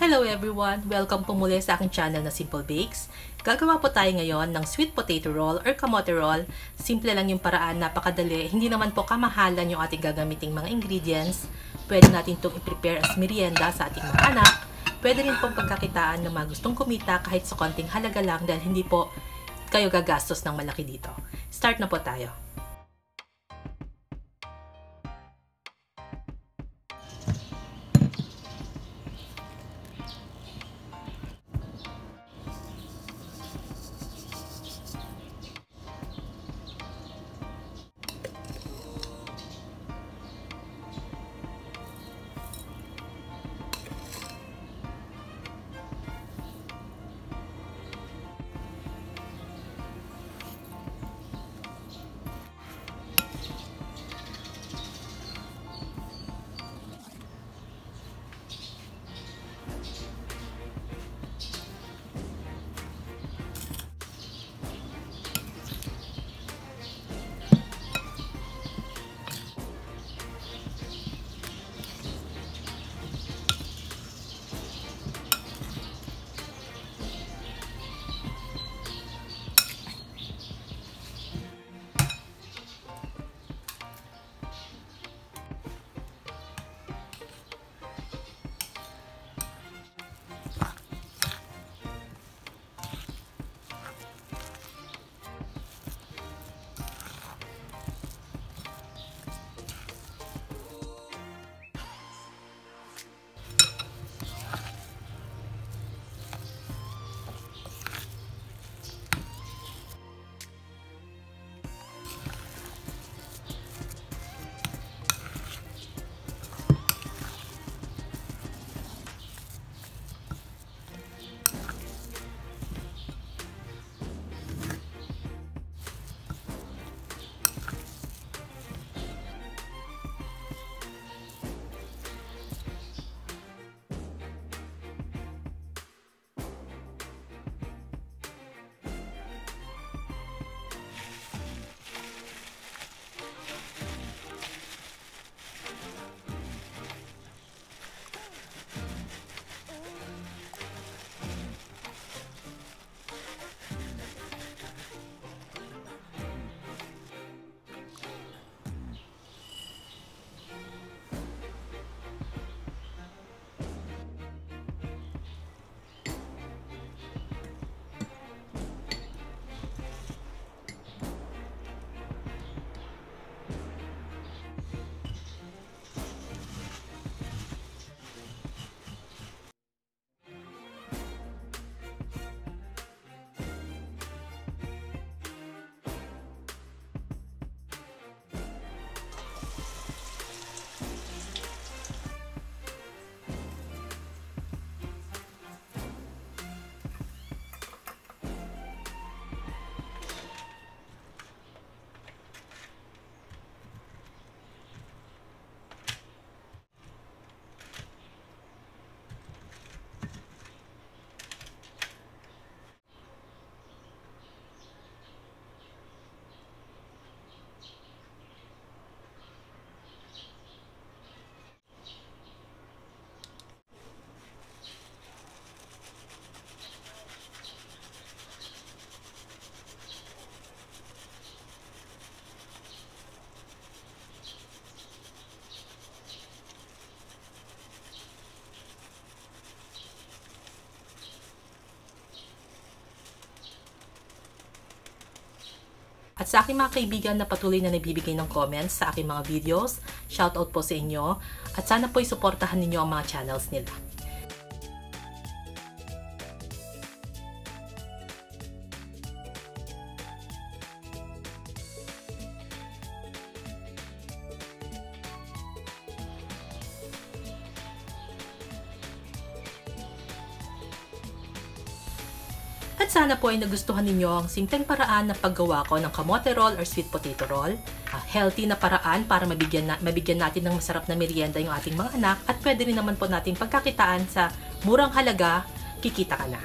Hello everyone! Welcome po muli sa aking channel na Simple Bakes. Gagawa po tayo ngayon ng sweet potato roll or kamote roll. Simple lang yung paraan, napakadali. Hindi naman po kamahalan yung ating gagamiting mga ingredients. Pwede natin itong i-prepare as merienda sa ating mga anak. Pwede rin pong pagkakitaan ng mga gustong kumita kahit sa konting halaga lang dahil hindi po kayo gagastos ng malaki dito. Start na po tayo. At sa aking mga kaibigan na patuloy na nagbibigay ng comments sa aking mga videos, shoutout po sa inyo at sana po isuportahan ninyo ang mga channels nila. At sana po ay nagustuhan ninyo ang simpleng paraan na paggawa ko ng kamote roll or sweet potato roll. Healthy na paraan para mabigyan natin ng masarap na merienda yung ating mga anak at pwede rin naman po natin pagkakitaan sa murang halaga, kikita ka na.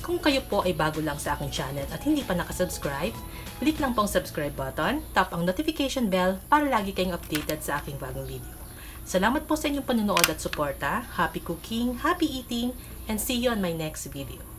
Kung kayo po ay bago lang sa aking channel at hindi pa nakasubscribe, click lang pong subscribe button, tap ang notification bell para lagi kayong updated sa aking bagong video. Salamat po sa inyong panonood at suporta. Happy cooking, happy eating, and see you on my next video.